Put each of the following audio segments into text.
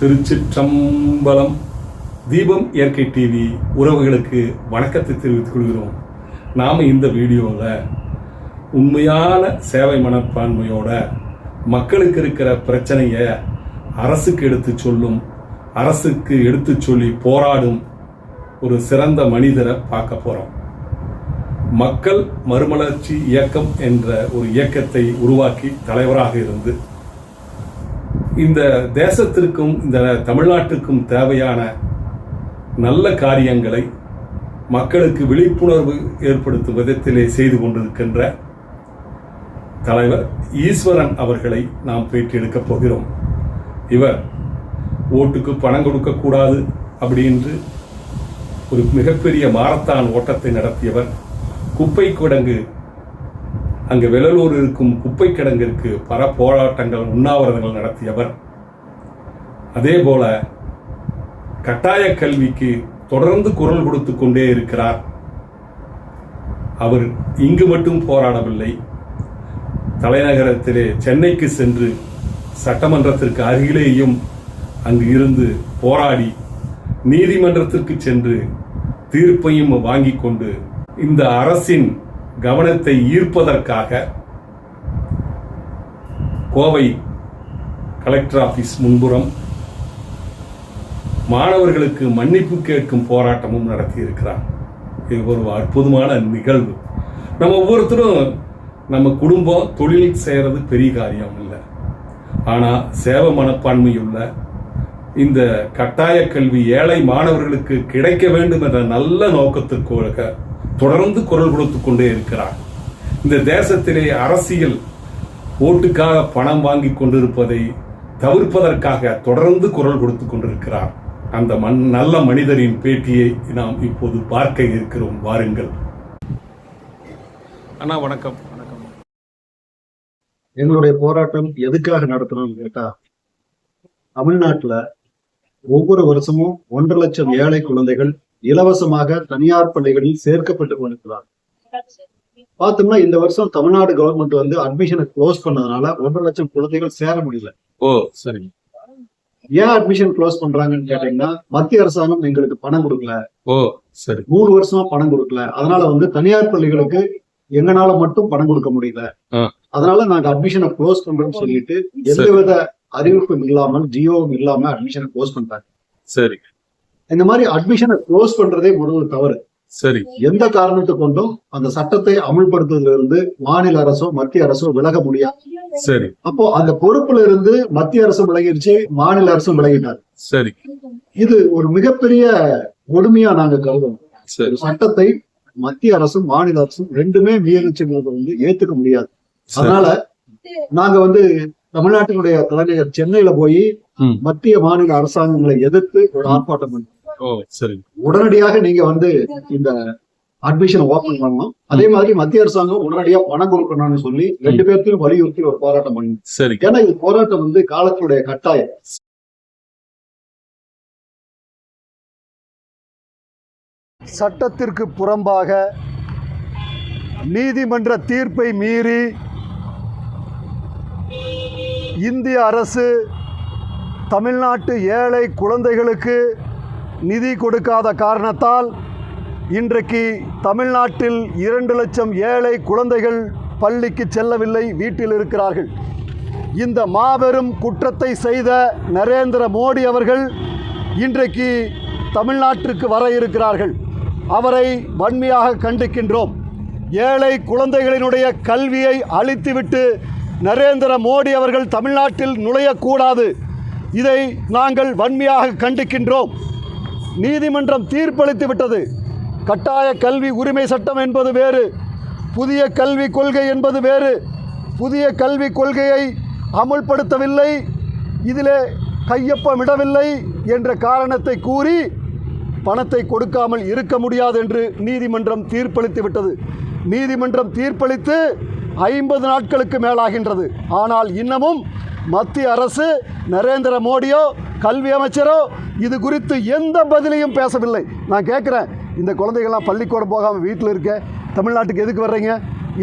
திருச்சிற்றம்பலம். தீபம் இயற்கை டிவி உறவுகளுக்கு வணக்கத்தை தெரிவித்துக் கொள்கிறோம். நாம் இந்த வீடியோவில் உண்மையான சேவை மனப்பான்மையோட மக்களுக்கு இருக்கிற பிரச்சனையை அரசுக்கு எடுத்து சொல்லும், அரசுக்கு எடுத்து சொல்லி போராடும் ஒரு சிறந்த மனிதரை பார்க்க போகிறோம். மக்கள் மறுமலர்ச்சி இயக்கம் என்ற ஒரு இயக்கத்தை உருவாக்கி தலைவராக இருந்து இந்த தேசத்திற்கும் இந்த தமிழ்நாட்டுக்கும் தேவையான நல்ல காரியங்களை மக்களுக்கு விழிப்புணர்வு ஏற்படுத்தும் விதத்திலே செய்து கொண்டிருக்கின்ற தலைவர் ஈஸ்வரன் அவர்களை நாம் பேட்டி எடுக்கப் போகிறோம். இவர் ஓட்டுக்கு பணம் கொடுக்கக்கூடாது அப்படின்று ஒரு மிகப்பெரிய மாரத்தான் ஓட்டத்தை நடத்தியவர். குப்பை கிடங்கு, அங்கு வெள்ளலூர் இருக்கும் குப்பை கிடங்கிற்கு பல போராட்டங்கள், உண்ணாவிரதங்கள் நடத்தியவர். அதே போல கட்டாய கல்விக்கு தொடர்ந்து குரல் கொடுத்து கொண்டே இருக்கிறார். அவர் இங்கு மட்டும் போராடவில்லை, தலைநகரத்திலே சென்னைக்கு சென்று சட்டமன்றத்திற்கு அருகிலேயும் அங்கு இருந்து போராடி நீதிமன்றத்திற்கு சென்று தீர்ப்பையும் வாங்கி கொண்டு இந்த அரசின் கவனத்தை ஈர்ப்பதற்காக கோவை கலெக்டர் ஆபீஸ் முன்புறம் மாணவர்களுக்கு மன்னிப்பு கேட்கும் போராட்டமும் நடத்தியிருக்கிறார். இது ஒரு அற்புதமான நிகழ்வு. நம்ம ஒவ்வொருத்தரும் நம்ம குடும்பம் தொழில் செய்கிறது பெரிய காரியம் இல்லை, ஆனால் சேவை மனப்பான்மையுள்ள இந்த கட்டாய கல்வி ஏழை மாணவர்களுக்கு கிடைக்க வேண்டும் என்ற நல்ல நோக்கத்திற்காக தொடர்ந்து குரல் கொடுத்து கொண்டே இருக்கிறார். இந்த தேசத்திலே அரசியல் ஓட்டுக்காக பணம் வாங்கி கொண்டிருப்பதை தவிர்ப்பதற்காக தொடர்ந்து குரல் கொடுத்து கொண்டிருக்கிறார். அந்த நல்ல மனிதரின் பேட்டியை நாம் இப்போது பார்க்க இருக்கிறோம். வாருங்கள் அண்ணா. வணக்கம். வணக்கம். எங்களுடைய போராட்டம் எதுக்காக நடத்தணும்னு கேட்டா, தமிழ்நாட்டுல ஒவ்வொரு வருஷமும் 1.5 லட்சம் ஏழை குழந்தைகள் இலவசமாக தனியார் பள்ளிகளில் சேர்க்கப்பட்டு கொண்டிருக்கிறார். பார்த்தோம்னா இந்த வருஷம் தமிழ்நாடு கவர்மெண்ட் வந்து அட்மிஷனை க்ளோஸ் பண்ணதுனால 1.5 லட்சம் குழந்தைகள் சேர முடியல. ஓ சரி. ஏன் அட்மிஷன் க்ளோஸ் பண்றாங்கன்னு கேட்டீங்கன்னா, மத்திய அரசாங்கம் எங்களுக்கு பணம் கொடுக்கல. ஓ சரி. 3 வருஷமா பணம் கொடுக்கல. அதனால வந்து தனியார் பள்ளிகளுக்கு எங்களால மட்டும் பணம் கொடுக்க முடியல. அதனால நாங்க அட்மிஷனை க்ளோஸ் பண்றோம்னு சொல்லிட்டு எந்தவித அறிவிப்பும் இல்லாமல், ஜியோவும் இல்லாம அட்மிஷனை க்ளோஸ் பண்றாங்க. சரி. இந்த மாதிரி அட்மிஷனை க்ளோஸ் பண்றதே முதல் தவறு. சரி. எந்த காரணத்தை கொண்டும் அந்த சட்டத்தை அமுல்படுத்துவதிலிருந்து மாநில அரசோ மத்திய அரசோ விலக முடியாது. சரி. அப்போ அந்த பொறுப்புல இருந்து மத்திய அரசும் விலகிடுச்சு, மாநில அரசும் விலகிட்டாரு. சரி. இது ஒரு மிகப்பெரிய கொடுமையா நாங்க கருதுறோம். சட்டத்தை மத்திய அரசும் மாநில அரசும் ரெண்டுமே மீறிச்சுங்கிறத வந்து ஏத்துக்க முடியாது. அதனால நாங்க வந்து தமிழ்நாட்டினுடைய தலைநகர் சென்னையில போய் மத்திய மாநில அரசாங்கங்களை எதிர்த்து ஒரு ஆர்ப்பாட்டம் பண்ணோம். உடனடியாக நீங்க வந்து இந்த அட்மிஷன் ஓபன் பண்ணணும், அதே மாதிரி மத்திய அரசாங்கம் உடனடியா பணம் கொடுக்கணும்னு சொல்லி 2 பேர்த்தையும் வலியுறுத்தி ஒரு போராட்டம் பண்ணணும். ஏன்னா இது போராட்டம் வந்து காலத்துடைய கட்டாயம். சட்டத்திற்கு புறம்பாக நீதிமன்ற தீர்ப்பை மீறி இந்திய அரசு தமிழ்நாட்டு ஏழை குழந்தைகளுக்கு நிதி கொடுக்காத காரணத்தால் இன்றைக்கு தமிழ்நாட்டில் 2 லட்சம் ஏழை குழந்தைகள் பள்ளிக்கு செல்லவில்லை, வீட்டில் இருக்கிறார்கள். இந்த மாபெரும் குற்றத்தை செய்த நரேந்திர மோடி அவர்கள் இன்றைக்கு தமிழ்நாட்டிற்கு வர இருக்கிறார்கள். அவரை வன்மையாக கண்டிக்கின்றோம். ஏழை குழந்தைகளினுடைய கல்வியை அழித்துவிட்டு நரேந்திர மோடி அவர்கள் தமிழ்நாட்டில் நுழையக்கூடாது. இதை நாங்கள் வன்மையாக கண்டிக்கின்றோம். நீதிமன்றம் தீர்ப்பளித்து விட்டது. கட்டாய கல்வி உரிமை சட்டம் என்பது வேறு, புதிய கல்விக் கொள்கை என்பது வேறு. புதிய கல்விக் கொள்கையை அமுல்படுத்தவில்லை, இதிலே கையொப்பமிடவில்லை என்ற காரணத்தை கூறி பணத்தை கொடுக்காமல் இருக்க முடியாது என்று நீதிமன்றம் தீர்ப்பளித்து விட்டது. நீதிமன்றம் தீர்ப்பளித்து 50 நாட்களுக்கு மேலாகின்றது. ஆனால் இன்னமும் மத்திய அரசு, நரேந்திர மோடியோ கல்வி அமைச்சரோ இது குறித்து எந்த பதிலையும் பேசவில்லை. நான் கேட்குறேன், இந்த குழந்தைகள்லாம் பள்ளிக்கூடம் போகாமல் வீட்டில் இருக்க தமிழ்நாட்டுக்கு எதுக்கு வர்றீங்க?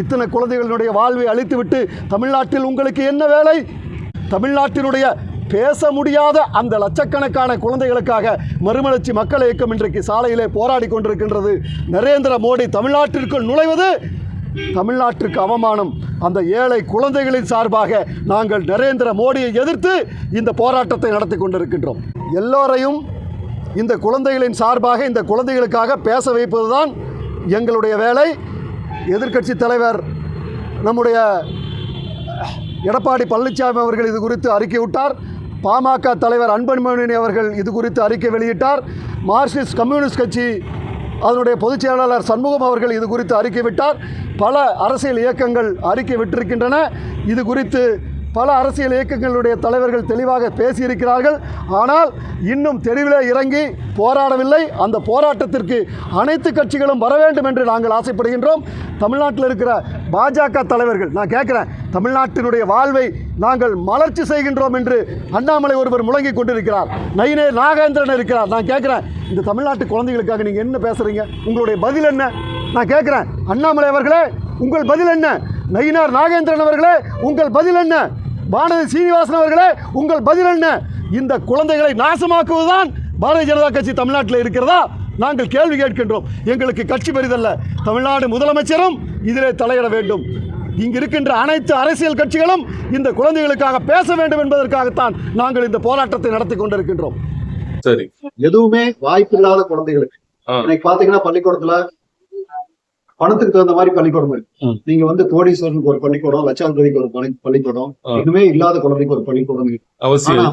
இத்தனை குழந்தைகளுடைய வாழ்வை அழித்துவிட்டு தமிழ்நாட்டில் உங்களுக்கு என்ன வேலை? தமிழ்நாட்டினுடைய பேச முடியாத அந்த லட்சக்கணக்கான குழந்தைகளுக்காக மறுமலர்ச்சி மக்கள் இயக்கம் இன்றைக்கு சாலையிலே போராடி கொண்டிருக்கின்றது. நரேந்திர மோடி தமிழ்நாட்டிற்குள் நுழைவது தமிழ்நாட்டிற்கு அவமானம். அந்த ஏழை குழந்தைகளின் சார்பாக நாங்கள் நரேந்திர மோடியை எதிர்த்து இந்த போராட்டத்தை நடத்தி கொண்டிருக்கின்றோம். எல்லோரையும் இந்த குழந்தைகளின் சார்பாக இந்த குழந்தைகளுக்காக பேச வைப்பதுதான் எங்களுடைய வேலை. எதிர்க்கட்சி தலைவர் நம்முடைய எடப்பாடி பழனிசாமி அவர்கள் இது குறித்து அறிக்கை விட்டார். பாமக தலைவர் அன்புமணி அவர்கள் இது குறித்து அறிக்கை வெளியிட்டார். மார்க்சிஸ்ட் கம்யூனிஸ்ட் கட்சி அதனுடைய பொதுச் செயலாளர் சண்முகம் அவர்கள் இது குறித்து அறிக்கை விட்டார். பல அரசியல் இயக்கங்கள் அறிக்கை விட்டிருக்கின்றன. இது குறித்து பல அரசியல் இயக்கங்களுடைய தலைவர்கள் தெளிவாக பேசியிருக்கிறார்கள். ஆனால் இன்னும் தெருவிலே இறங்கி போராடவில்லை. அந்த போராட்டத்திற்கு அனைத்து கட்சிகளும் வர வேண்டும் என்று நாங்கள் ஆசைப்படுகின்றோம். தமிழ்நாட்டில் இருக்கிற பாஜக தலைவர்கள், நான் கேட்குறேன், தமிழ்நாட்டினுடைய வாழ்வை நாங்கள் மலர்ச்சி செய்கின்றோம் என்று அண்ணாமலை ஒருவர் முழங்கி கொண்டிருக்கிறார். நயினே நாகேந்திரன் இருக்கிறார். நான் கேட்குறேன், இந்த தமிழ்நாட்டு குழந்தைகளுக்காக நீங்கள் என்ன பேசுகிறீங்க? உங்களுடைய பதில் என்ன? நான் கேட்குறேன், அண்ணாமலை அவர்களே உங்கள் பதில் என்ன? நயினார் நாகேந்திரன் அவர்களே உங்கள் பதில் என்ன? வானதி சீனிவாசன் அவர்களே உங்கள் பதில் என்ன? இந்த குழந்தைகளை நாசமாக்குவதுதான் பாரதிய ஜனதா கட்சி தமிழ்நாட்டில் இருக்கிறதா? நாங்கள் கேள்வி கேட்கின்றோம். எங்களுக்கு கட்சி பெரிதல்ல. தமிழ்நாடு முதலமைச்சரும் இதிலே தலையிட வேண்டும். இங்கு இருக்கின்ற அனைத்து அரசியல் கட்சிகளும் இந்த குழந்தைகளுக்காக பேச வேண்டும் என்பதற்காகத்தான் நாங்கள் இந்த போராட்டத்தை நடத்தி கொண்டிருக்கின்றோம். சரி, எதுவுமே வாய்ப்பில்லாத குழந்தைகளுக்கு இன்னைக்கு பாத்தீங்கன்னா பள்ளிக்கூடத்துல பணத்துக்கு தகுந்த மாதிரி பள்ளிக்கூடம் இருக்கு. நீங்க வந்து கோடீஸ்வரனுக்கு ஒரு பள்ளிக்கூடம், லட்சாதிபதிக்கு ஒரு பள்ளிக்கூடம், இன்னுமே இல்லாத குழந்தைக்கு ஒரு பள்ளிக்கூடம் இருக்கு. ஆனா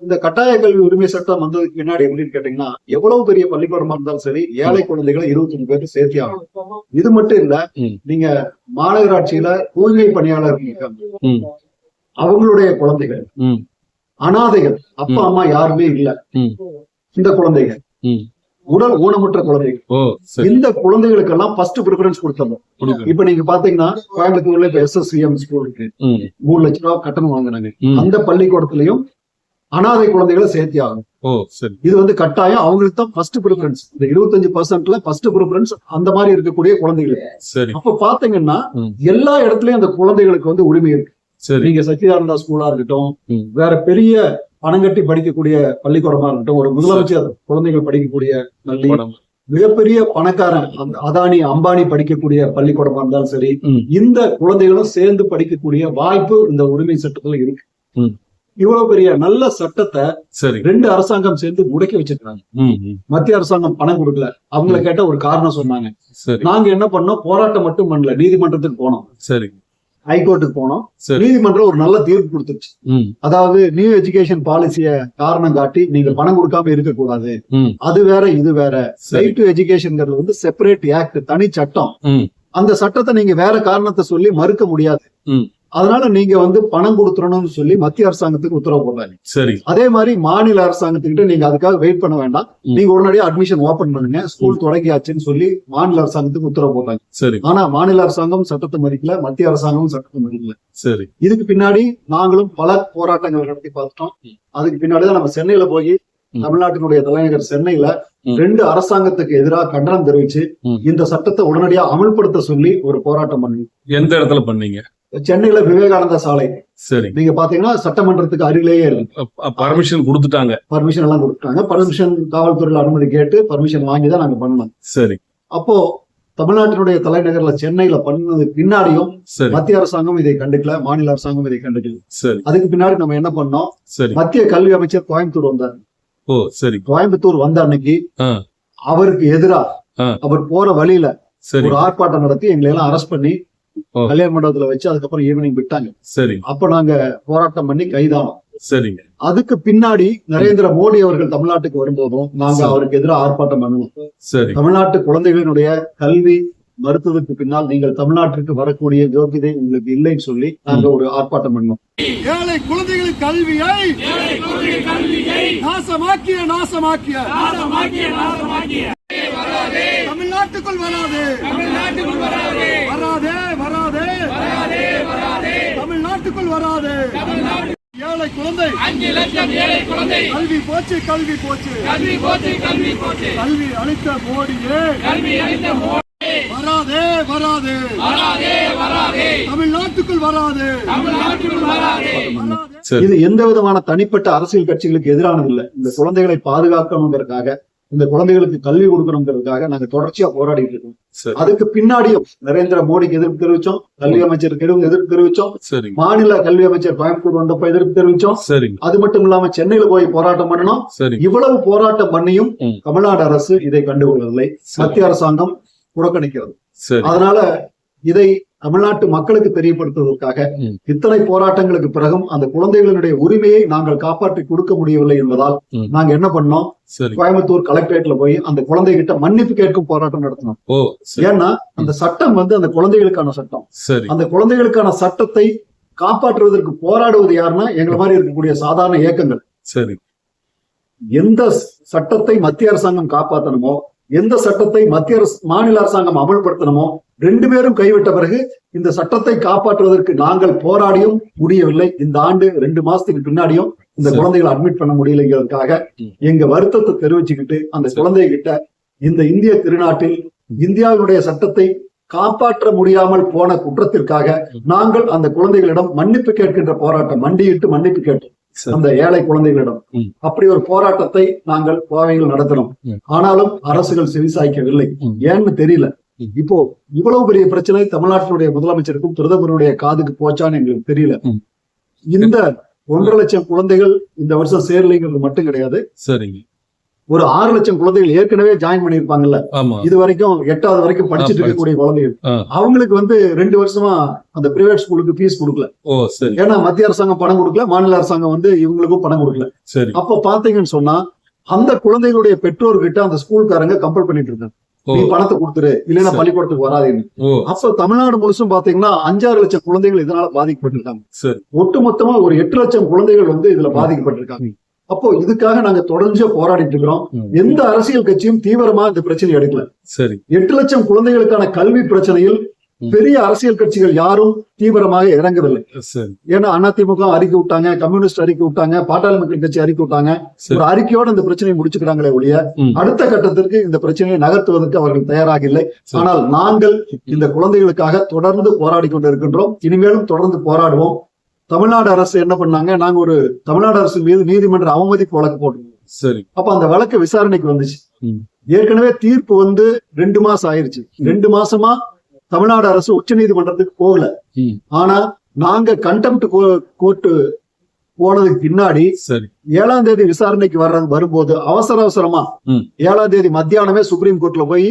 இந்த கட்டாய கல்வி உரிமை சட்டம் வந்ததுக்கு பின்னாடி எப்படின்னு கேட்டீங்கன்னா, எவ்வளவு பெரிய பள்ளிக்கூடமா இருந்தாலும் சரி, ஏழை குழந்தைகளை 25 பேருக்கு சேர்த்தி ஆகணும். இது மட்டும் இல்ல, நீங்க மாநகராட்சியில தூய்மை பணியாளர் இருக்காங்க, அவங்களுடைய குழந்தைகள் அனாதைகள், அப்பா அம்மா யாருமே இல்ல, இந்த குழந்தைகள் உடல் ஊனமுற்ற குழந்தைகள், இந்த குழந்தைகளுக்கெல்லாம் ஃபர்ஸ்ட் ப்ரிஃபரன்ஸ் கொடுத்தோம். இப்ப நீங்க பாத்தீங்கன்னா கோயம்புத்தூர்ல இப்ப SSVM ஸ்கூல் இருக்கு, 3 லட்சம் ரூபாய் கட்டணம் வாங்கினாங்க. அந்த பள்ளிக்கூடத்திலையும் அனாதை குழந்தைகளை சேர்த்தி ஆகும். இது வந்து கட்டாயம் அவங்களுக்கு தான் ஃபர்ஸ்ட் ப்ரிஃபரன்ஸ். இந்த 25%ல ஃபர்ஸ்ட் ப்ரிஃபரன்ஸ் அந்த மாதிரி இருக்கக்கூடிய குழந்தைகள். அப்ப பாத்தீங்கன்னா எல்லா இடத்துலயும் அந்த குழந்தைகளுக்கு வந்து உரிமை இருக்கு. நீங்க சச்சிதானந்தா ஸ்கூலா இருக்கட்டும், வேற பெரிய பணம் கட்டி படிக்கக்கூடிய பள்ளிக்கூடமா இருக்கட்டும், ஒரு முதலமைச்சர் குழந்தைகள் படிக்கக்கூடிய பள்ளி, மிகப்பெரிய பணக்காரன் அதானி அம்பானி படிக்கக்கூடிய பள்ளிக்கூடமா இருந்தாலும் சரி, இந்த குழந்தைகளும் சேர்ந்து படிக்கக்கூடிய வாய்ப்பு இந்த உரிமை சட்டத்துல இருக்கு. இவ்வளவு பெரிய நல்ல சட்டத்தை 2 அரசாங்கம் சேர்ந்து முடக்கி வச்சிருக்காங்க. மத்திய அரசாங்கம் பணம் கொடுக்கல. அவங்கள கேட்ட ஒரு காரணம் சொன்னாங்க. நாங்க என்ன பண்ணோம், போராட்டம் மட்டும் பண்ணல, நீதிமன்றத்துக்கு போனோம், ஹைகோர்ட்டுக்கு போனோம். நீதிமன்றம் ஒரு நல்ல தீர்ப்பு கொடுத்துருச்சு. அதாவது நியூ எஜுகேஷன் பாலிசிய காரணம் காட்டி நீங்க பணம் கொடுக்காம இருக்கக்கூடாது, அது வேற இது வேற. ரைட் டு எஜுகேஷன் வந்து செப்பரேட் ஆக்ட், தனி சட்டம். அந்த சட்டத்தை நீங்க வேற காரணத்தை சொல்லி மறுக்க முடியாது. அதனால நீங்க வந்து பணம் கொடுத்துறணும்னு சொல்லி மத்திய அரசாங்கத்துக்கு உத்தரவு போடுறாங்க. சரி, அதே மாதிரி மாநில அரசாங்கத்துக்கிட்ட நீங்க அதுக்காக வெயிட் பண்ண வேண்டாம், நீங்க உடனடியாக அட்மிஷன் ஓபன் பண்ணுங்க, ஸ்கூல் தொடங்கியாச்சுன்னு சொல்லி மாநில அரசாங்கத்துக்கு உத்தரவு போடுறாங்க. சரி, ஆனா மாநில அரசாங்கம் சட்டத்தை மதிக்கல, மத்திய அரசாங்கமும் சட்டத்தை மதிக்கல. சரி, இதுக்கு பின்னாடி நாங்களும் பல போராட்டங்கள் நடத்தி பார்த்துட்டோம். அதுக்கு பின்னாடிதான் நம்ம சென்னையில போய், தமிழ்நாட்டினுடைய தலைநகர் சென்னையில 2 அரசாங்கத்துக்கு எதிராக கண்டனம் தெரிவிச்சு இந்த சட்டத்தை உடனடியா அமல்படுத்த சொல்லி ஒரு போராட்டம் பண்ணி. எந்த இடத்துல பண்ணீங்க? சென்னையில விவேகானந்தா சாலை. சரி, நீங்க பாத்தீங்கன்னா சட்டமன்றத்துக்கு அருகிலேயே இருக்கு. பர்மிஷன் கொடுத்துட்டாங்க, பர்மிஷன் எல்லாம் கொடுத்துட்டாங்க. பர்மிஷன் காவல்துறையில அனுமதி கேட்டு பர்மிஷன் வாங்கிதான் நாங்க பண்ணோம். சரி, அப்போ தமிழ்நாட்டினுடைய தலைநகர்ல சென்னையில பண்ணது பின்னாடியும் மத்திய அரசாங்கம் இதை கண்டுக்கல, மாநில அரசாங்கம் இதை கண்டுக்கல. சரி, அதுக்கு பின்னாடி நம்ம என்ன பண்ணோம், மத்திய கல்வி அமைச்சர் கோயம்புத்தூர் வந்தார். ஓ சரி, கோயம்புத்தூர் வந்த அன்னைக்கு அவருக்கு எதிராக அவர் போற வழியில ஒரு ஆர்ப்பாட்டம் நடத்தி எங்களை எல்லாம் அரெஸ்ட் பண்ணி கல்யாண மண்டபத்துல வச்சு அதுக்கப்புறம் ஈவினிங் விட்டாங்க. சரி, அப்ப நாங்க போராட்டம் பண்ணி கைதானோம். சரிங்க, அதுக்கு பின்னாடி நரேந்திர மோடி அவர்கள் தமிழ்நாட்டுக்கு வரும்போதும் நாங்க அவருக்கு எதிராக ஆர்ப்பாட்டம் பண்ணணும். சரி, தமிழ்நாட்டு குழந்தைகளினுடைய கல்வி மறுத்ததுக்கு பின்னால் நீங்கள் தமிழ்நாட்டிற்கு வரக்கூடிய யோகிதை உங்களுக்கு இல்லைன்னு சொல்லி நாங்க ஒரு ஆர்ப்பாட்டம் பண்ணோம். ஏழை குழந்தைகளின் கல்வியை நாசமாக்கிய தமிழ்நாட்டுக்குள் வராது, தமிழ்நாட்டுக்குள் வராது. ஏழை குழந்தை 5 லட்சம் ஏழை குழந்தை கல்வி போச்சு, கல்வி அளித்த மோடியே, வராதே தமிழ்நாட்டுக்குள் தமிழ்நாட்டுக்குள் வராது. சரி. இது எந்த விதமான தனிப்பட்ட அரசியல் கட்சிகளுக்கு எதிரானது இல்லை. இந்த குழந்தைகளை பாதுகாக்கணுங்கிறதுக்காக, இந்த குழந்தைகளுக்கு கல்வி கொடுக்கணுங்கிறதுக்காக நாங்க தொடர்ச்சியா போராடிட்டு இருக்கோம். சரி. அதுக்கு பின்னாடியும் நரேந்திர மோடிக்கு எதிர்ப்பு தெரிவிச்சோம், கல்வி அமைச்சருக்கு எதிர்ப்பு தெரிவிச்சோம், சரிங்க. மாநில கல்வி அமைச்சர் கோயம்புத்தூர் வந்தப்ப எதிர்ப்பு தெரிவிச்சோம். சரிங்க. அது மட்டும் இல்லாம சென்னையில போய் போராட்டம் பண்ணணும். சரிங்க. இவ்வளவு போராட்டம் பண்ணியும் தமிழ்நாடு அரசு இதை கண்டுகொள்ளவில்லை. மத்திய அரசாங்கம் புறக்கணிக்கிறது. சரி. அதனால இதை தமிழ்நாட்டு மக்களுக்கு தெரியப்படுத்துவதற்காக இத்தனை போராட்டங்களுக்கு பிறகும் அந்த குழந்தைகளுடைய உரிமையை நாங்கள் காப்பாற்றி கொடுக்க முடியவில்லை என்பதால் நாங்க என்ன பண்ணோம், சரி. கோயம்புத்தூர் கலெக்டரேட்ல போய் அந்த குழந்தைகிட்ட மன்னிப்பு கேட்கும் போராட்டம் நடத்தினோம். ஓ, சரி. ஏன்னா அந்த சட்டம் வந்து அந்த குழந்தைகளுக்கான சட்டம். சரி. அந்த குழந்தைகளுக்கான சட்டத்தை காப்பாற்றுவதற்கு போராடுவது யாருன்னா எங்களை மாதிரி இருக்கக்கூடிய சாதாரண இயக்கங்கள். சரி. எந்த சட்டத்தை மத்திய அரசாங்கம் காப்பாற்றணுமோ, எந்த சட்டத்தை மாநில அரசாங்கம் அமல்படுத்தணுமோ, ரெண்டு பேரும் கைவிட்ட பிறகு இந்த சட்டத்தை காப்பாற்றுவதற்கு நாங்கள் போராடியும் முடியவில்லை. இந்த ஆண்டு 2 மாசத்துக்கு பின்னாடியும் இந்த குழந்தைகளை அட்மிட் பண்ண முடியலைங்கிறதுக்காக எங்க வருத்தத்தை தெரிவிச்சுக்கிட்டு அந்த குழந்தைகிட்ட இந்த இந்திய திருநாட்டில் இந்தியாவினுடைய சட்டத்தை காப்பாற்ற முடியாமல் போன குற்றத்திற்காக நாங்கள் அந்த குழந்தைகளிடம் மன்னிப்பு கேட்கின்ற போராட்டம், மண்டியிட்டு மன்னிப்பு கேட்டோம் அந்த ஏழை குழந்தைகளிடம். அப்படி ஒரு போராட்டத்தை நாங்கள் கோவையில் நடத்தினோம். ஆனாலும் அரசுகள் செவிசாய்க்கவில்லை. ஏன்னு தெரியல. இப்போ இவ்வளவு பெரிய பிரச்சனை தமிழ்நாட்டினுடைய முதலமைச்சருக்கும் பிரதமருடைய காதுக்கு போச்சான்னு எங்களுக்கு தெரியல. இந்த 1.5 லட்சம் குழந்தைகள் இந்த வருஷம் சேரலைங்கிறது மட்டும் கிடையாது. சரிங்க. ஒரு 6 லட்சம் குழந்தைகள் ஏற்கனவே ஜாயின் பண்ணிருப்பாங்கல்ல, இது வரைக்கும் 8வது வரைக்கும் படிச்சுட்டு இருக்கக்கூடிய குழந்தைகள், அவங்களுக்கு வந்து 2 வருஷமா அந்த பிரைவேட் ஸ்கூலுக்கு ஃபீஸ் கொடுக்கல. ஓ, சரி. ஏன்னா மத்திய அரசாங்கம் பணம் கொடுக்கல, மாநில அரசாங்கம் வந்து இவங்களுக்கும் பணம் கொடுக்கல. சரி. அப்ப பாத்தீங்கன்னு சொன்னா அந்த குழந்தைகளுடைய பெற்றோர்கிட்ட அந்த ஸ்கூல்காரங்க கம்பல் பண்ணிட்டு இருக்காங்க, நீ பணத்தை கொடுத்துரு, இல்லைன்னா பள்ளிக்கூடத்துக்கு வராதுன்னு. அப்ப தமிழ்நாடு முழுசும் பாத்தீங்கன்னா 5-6 லட்சம் குழந்தைகள் இதனால பாதிக்கப்பட்டிருக்காங்க. ஒட்டுமொத்தமா ஒரு 8 லட்சம் குழந்தைகள் வந்து இதுல பாதிக்கப்பட்டிருக்காங்க. அப்போ இதுக்காக நாங்க தொடர்ந்து போராடிட்டு இருக்கிறோம். எந்த அரசியல் கட்சியும் தீவிரமா இந்த பிரச்சனை எடுக்கல. சரி. 8 லட்சம் குழந்தைகளுக்கான கல்வி பிரச்சனையில் பெரிய அரசியல் கட்சிகள் யாரும் தீவிரமாக இறங்கவில்லை. ஏன்னா அதிமுக அறிக்கை விட்டாங்க, கம்யூனிஸ்ட் அறிக்கை விட்டாங்க, பாட்டாளி மக்கள் கட்சி அறிக்கை விட்டாங்க. ஒரு அறிக்கையோட இந்த பிரச்சனையை முடிச்சுக்கிறாங்களே ஒழிய அடுத்த கட்டத்திற்கு இந்த பிரச்சனையை நகர்த்துவதற்கு அவர்கள் தயாராக இல்லை. ஆனால் நாங்கள் இந்த குழந்தைகளுக்காக தொடர்ந்து போராடி கொண்டு இருக்கின்றோம். இனிமேலும் தொடர்ந்து போராடுவோம். தமிழ்நாடு அரசு என்ன பண்ணாங்க, நாங்க ஒரு தமிழ்நாடு அரசு மீது நீதிமன்ற அவமதிப்பு வழக்கு போட்டோம். சரி. அப்ப அந்த வழக்கு விசாரணைக்கு வந்துச்சு. ஏற்கனவே தீர்ப்பு வந்து 2 மாசம் ஆயிருச்சு. 2 மாசமா தமிழ்நாடு அரசு உச்ச நீதிமன்றத்துக்கு போகல. ஆனா நாங்க கண்டெம்ட் கோர்ட்டு போனதுக்கு பின்னாடி 7ஆம் தேதி விசாரணைக்கு வரும்போது அவசரமா 7ஆம் தேதி மத்தியானமே சுப்ரீம் கோர்ட்ல போய்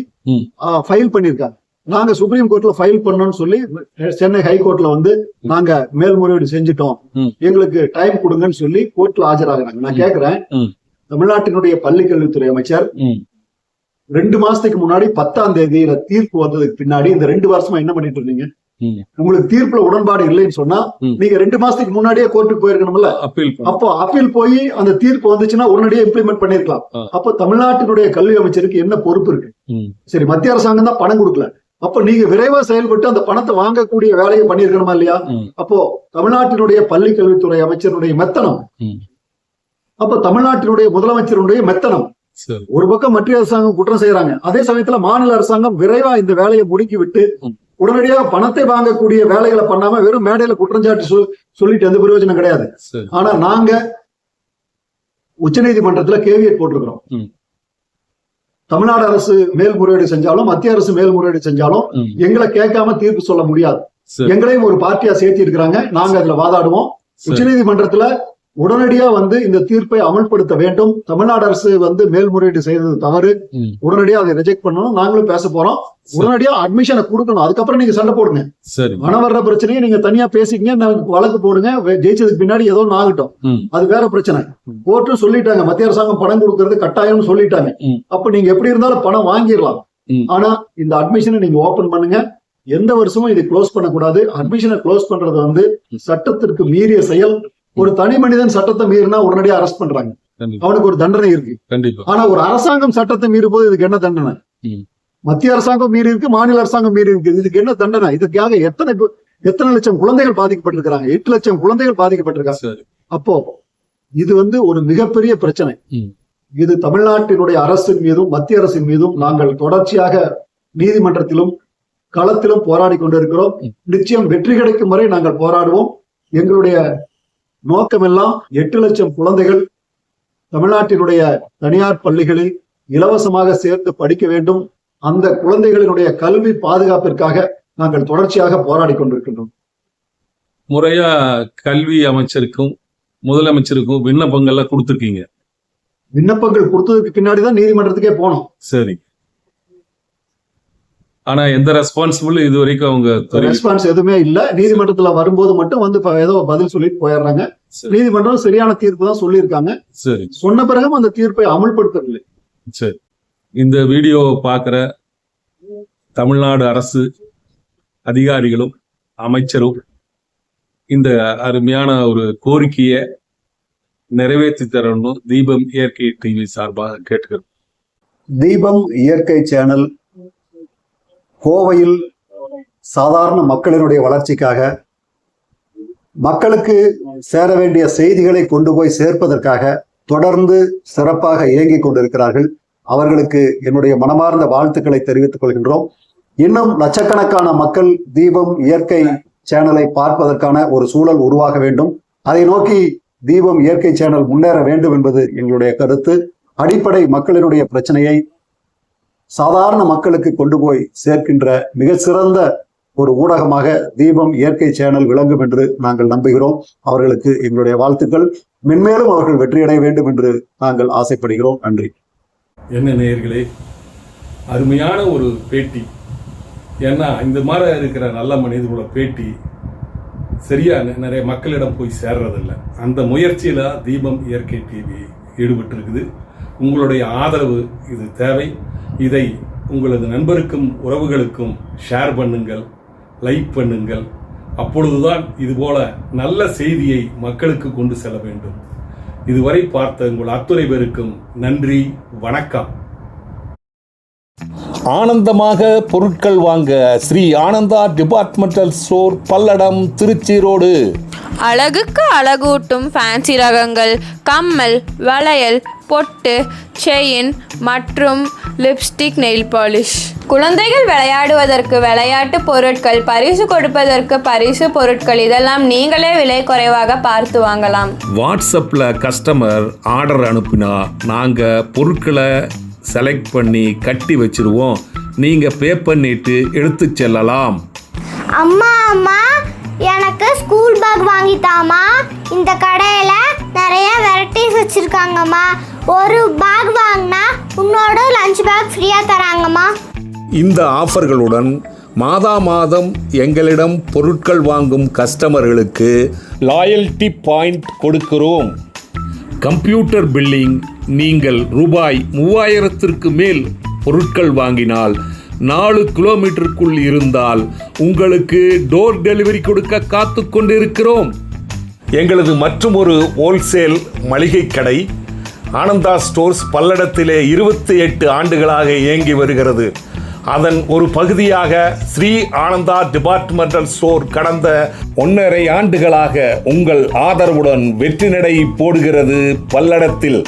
ஃபைல் பண்ணிருக்காங்க. நாங்க சுப்ரீம் கோர்ட்ல ஃபைல் பண்ணோம்னு சொல்லி சென்னை ஹைகோர்ட்ல வந்து நாங்க மேல்முறையீடு செஞ்சுட்டோம், எங்களுக்கு டைம் கொடுங்கன்னு சொல்லி கோர்ட்ல ஆஜராகிறாங்க. நான் கேக்குறேன், தமிழ்நாட்டினுடைய பள்ளிக்கல்வித்துறை அமைச்சர் 2 மாசத்துக்கு முன்னாடி 10ஆம் தேதியில தீர்ப்பு வந்ததுக்கு பின்னாடி இந்த 2 வருஷமா என்ன பண்ணிட்டு இருந்தீங்க? உங்களுக்கு தீர்ப்புல உடன்பாடு இல்லைன்னு சொன்னா நீங்க 2 மாசத்துக்கு முன்னாடியே கோர்ட்டுக்கு போயிருக்கணும்ல. அப்போ அப்பீல் போய் அந்த தீர்ப்பு வந்துச்சுன்னா உடனடியே இம்ப்ளிமெண்ட் பண்ணிருக்கலாம். அப்போ தமிழ்நாட்டினுடைய கல்வி அமைச்சருக்கு என்ன பொறுப்பு இருக்கு? சரி, மத்திய அரசாங்கம் தான் பணம் கொடுக்கல, அப்ப நீங்க விரைவா செயல்பட்டு அந்த பணத்தை வாங்கக்கூடிய வேலையை பண்ணிருக்கணுமா இல்லையா? அப்போ தமிழ்நாட்டினுடைய பள்ளி கல்வித்துறை அமைச்சருடைய மெத்தனம், அப்ப தமிழ்நாட்டினுடைய முதலமைச்சருடைய மெத்தனம். ஒரு பக்கம் மத்திய அரசாங்கம் குற்றம் செய்யறாங்க, அதே சமயத்துல மாநில அரசாங்கம் விரைவா இந்த வேலையை முடுக்கி விட்டு உடனடியாக பணத்தை வாங்கக்கூடிய வேலைகளை பண்ணாம வெறும் மேடையில குற்றஞ்சாட்டி சொல்லிட்டு எந்த பிரயோஜனம் கிடையாது. ஆனா நாங்க உச்ச நீதிமன்றத்துல கேவியட் போட்டிருக்கிறோம். தமிழ்நாடு அரசு மேல்முறையீடு செஞ்சாலும் மத்திய அரசு மேல்முறையீடு செஞ்சாலும் எங்களை கேட்காம தீர்ப்பு சொல்ல முடியாது. எங்களையும் ஒரு பார்ட்டியா சேர்த்தி இருக்கிறாங்க, நாங்க அதுல வாதாடுவோம். உச்ச நீதிமன்றத்துல உடனடியா வந்து இந்த தீர்ப்பை அமல்படுத்த வேண்டும். தமிழ்நாடு அரசு வந்து மேல்முறையீடு செய்தது தவறு, உடனடியா அதை ரிஜெக்ட் பண்ணணும். நாங்களும் பேச போறோம். உடனடியா அட்மிஷனை கொடுக்கணும். அதுக்கப்புறம் நீங்க சண்டை போடுங்க. மன வர்ற பிரச்சனையை நீங்க தனியா பேசிக்கங்க, வழக்கு போடுங்க. ஜெயிச்சதுக்கு பின்னாடி ஏதோ ஆகட்டும், அது வேற பிரச்சனை. கோர்ட்டும் சொல்லிட்டாங்க, மத்திய அரசாங்கம் பணம் கொடுக்கறது கட்டாயம்னு சொல்லிட்டாங்க. அப்ப நீங்க எப்படி இருந்தாலும் பணம் வாங்கிடலாம். ஆனா இந்த அட்மிஷனை நீங்க ஓபன் பண்ணுங்க. எந்த வருஷமும் இதை க்ளோஸ் பண்ணக்கூடாது. அட்மிஷனை க்ளோஸ் பண்றது வந்து சட்டத்திற்கு மீறிய செயல். ஒரு தனி மனிதன் சட்டத்தை மீறினா உடனடியா அரெஸ்ட் பண்றாங்க, அவனுக்கு ஒரு தண்டனை இருக்கு. ஆனா ஒரு அரசாங்கம் சட்டத்தை மீறும் போது இதுக்கு என்ன தண்டனை? மத்திய அரசாங்கம் மீறி இருக்கு, மாநில அரசாங்கம் மீறி இருக்கு, இதுக்கு என்ன தண்டனை? இதுக்காக எத்தனை லட்சம் குழந்தைகள் பாதிக்கப்பட்டிருக்கிறாங்க? 8 லட்சம் குழந்தைகள் பாதிக்கப்பட்டிருக்காங்க. அப்போ இது வந்து ஒரு மிகப்பெரிய பிரச்சனை. இது தமிழ்நாட்டினுடைய அரசின் மீதும் மத்திய அரசின் மீதும் நாங்கள் தொடர்ச்சியாக நீதிமன்றத்திலும் களத்திலும் போராடி கொண்டிருக்கிறோம். நிச்சயம் வெற்றி கிடைக்கும் வரை நாங்கள் போராடுவோம். எங்களுடைய நோக்கமெல்லாம் 8 லட்சம் குழந்தைகள் தமிழ்நாட்டினுடைய தனியார் பள்ளிகளில் இலவசமாக சேர்த்து படிக்க வேண்டும். அந்த குழந்தைகளினுடைய கல்வி பாதுகாப்பிற்காக நாங்கள் தொடர்ச்சியாக போராடி கொண்டிருக்கின்றோம். முறையா கல்வி அமைச்சருக்கும் முதலமைச்சருக்கும் விண்ணப்பங்கள்லாம் கொடுத்துருக்கீங்க. விண்ணப்பங்கள் கொடுத்ததுக்கு பின்னாடிதான் நீதிமன்றத்துக்கே போனோம். சரி. ஆனா எந்த ரெஸ்பான்சிபிள் இது வரைக்கும் அவங்க ரெஸ்பான்ஸ் எதுவுமே இல்ல. நீதிமன்றத்துல வரும்போது மட்டும் வந்து ஏதோ பதில் சொல்லிட்டு போயிடுறாங்க. சரி. நீதிமன்றம் சரியான தீர்ப்பு தான் சொல்லியிருக்காங்க. சரி. சொன்ன பிறகும் அந்த தீர்ப்பை அமல்படுத்தவில்லை. சரி. இந்த வீடியோ பார்க்குற தமிழ்நாடு அரசு அதிகாரிகளும் அமைச்சரும் இந்த அருமையான ஒரு கோரிக்கையை நிறைவேற்றி தரணும் தீபம் இயற்கை டிவி சார்பாக கேட்டுக்கிறோம். தீபம் இயற்கை சேனல் கோவையில் சாதாரண மக்களினுடைய வளர்ச்சிக்காக, மக்களுக்கு சேர வேண்டிய செய்திகளை கொண்டு போய் சேர்ப்பதற்காக தொடர்ந்து சிறப்பாக இயங்கிக் கொண்டிருக்கிறார்கள். அவர்களுக்கு என்னுடைய மனமார்ந்த வாழ்த்துக்களை தெரிவித்துக் கொள்கின்றோம். இன்னும் லட்சக்கணக்கான மக்கள் தீபம் இயற்கை சேனலை பார்ப்பதற்கான ஒரு சூழல் உருவாக வேண்டும். அதை நோக்கி தீபம் இயற்கை சேனல் முன்னேற வேண்டும் என்பது எங்களுடைய கருத்து. அடிப்படை மக்களினுடைய பிரச்சனையை சாதாரண மக்களுக்கு கொண்டு போய் சேர்க்கின்ற மிக சிறந்த ஒரு ஊடகமாக தீபம் இயற்கை சேனல் விளங்கும் என்று நாங்கள் நம்புகிறோம். அவர்களுக்கு எங்களுடைய வாழ்த்துக்கள். மென்மேலும் அவர்கள் வெற்றியடைய வேண்டும் என்று நாங்கள் ஆசைப்படுகிறோம். நன்றி. என்ன நேயர்களே, அருமையான ஒரு பேட்டி. ஏன்னா இந்த மாதிரி இருக்கிற நல்ல மனிதர்களோட பேட்டி சரியா நிறைய மக்களிடம் போய் சேர்றதில்லை. அந்த முயற்சியில தீபம் இயற்கை டிவி ஈடுபட்டு இருக்குது. உங்களுடைய ஆதரவு இது தேவை. இதை உங்களது நண்பருக்கும் உறவுகளுக்கும் ஷேர் பண்ணுங்கள், லைக் பண்ணுங்கள். அப்பொழுதுதான் இதுபோல நல்ல செய்தியை மக்களுக்கு கொண்டு செல்ல வேண்டும். இதுவரை பார்த்த உங்கள் அத்துணை பேருக்கும் நன்றி, வணக்கம். ஆனந்தமாக பொருட்கள் வாங்க Sri Ananda departmental store, Palladam, Tiruchi road. அழகுக்கு அழகூட்டும் ஃபேன்சி ரகங்கள், கம்மல், வளையல், பொட்டு, செயின் மற்றும் லிப்ஸ்டிக், நெயில் பாலிஷ். குழந்தைகள் விளையாடுவதற்கு விளையாட்டு பொருட்கள், பரிசு கொடுப்பதற்கு பரிசு பொருட்கள், இதெல்லாம் நீங்களே விலை குறைவாக பார்த்து வாங்கலாம். வாட்ஸ்அப்பில் கஸ்டமர் ஆர்டர் அனுப்பினா நாங்கள் பொருட்களை செலக்ட் பண்ணி கட்டி வச்சிருவோம். நீங்கள் பே பண்ணிட்டு எடுத்து செல்லலாம். அம்மா அம்மா எனக்கு ஸ்கூல் பேக் வாங்கித்தாமா. இந்த கடையில் நிறைய வெரைட்டிஸ் வச்சுருக்காங்கம்மா. ஒரு பேக் வாங்கினா உன்னோட லஞ்ச் பேக் ஃப்ரீயாக தராங்கம்மா. இந்த ஆஃபர்களுடன் மாதா மாதம் எங்களிடம் பொருட்கள் வாங்கும் கஸ்டமர்களுக்கு லாயல்டி பாயிண்ட் கொடுக்கிறோம். கம்ப்யூட்டர் பில்லிங், நீங்கள் ரூபாய் 3000க்கு மேல் பொருட்கள் வாங்கினால் 4 கிலோமீட்டருக்குள் இருந்தால் உங்களுக்கு டோர் டெலிவரி கொடுக்க காத்து கொண்டிருக்கிறோம். எங்களது மற்றும் ஒரு ஹோல்சேல் மளிகை கடை ஆனந்தா ஸ்டோர்ஸ் பல்லடத்திலே 28 ஆண்டுகளாக இயங்கி வருகிறது. அதன் ஒரு பகுதியாக ஸ்ரீ ஆனந்தா டிபார்ட்மெண்டல் ஸ்டோர் கடந்த 1.5 ஆண்டுகளாக உங்கள் ஆதரவுடன் வெற்றி நடை போடுகிறது பல்லடத்தில்.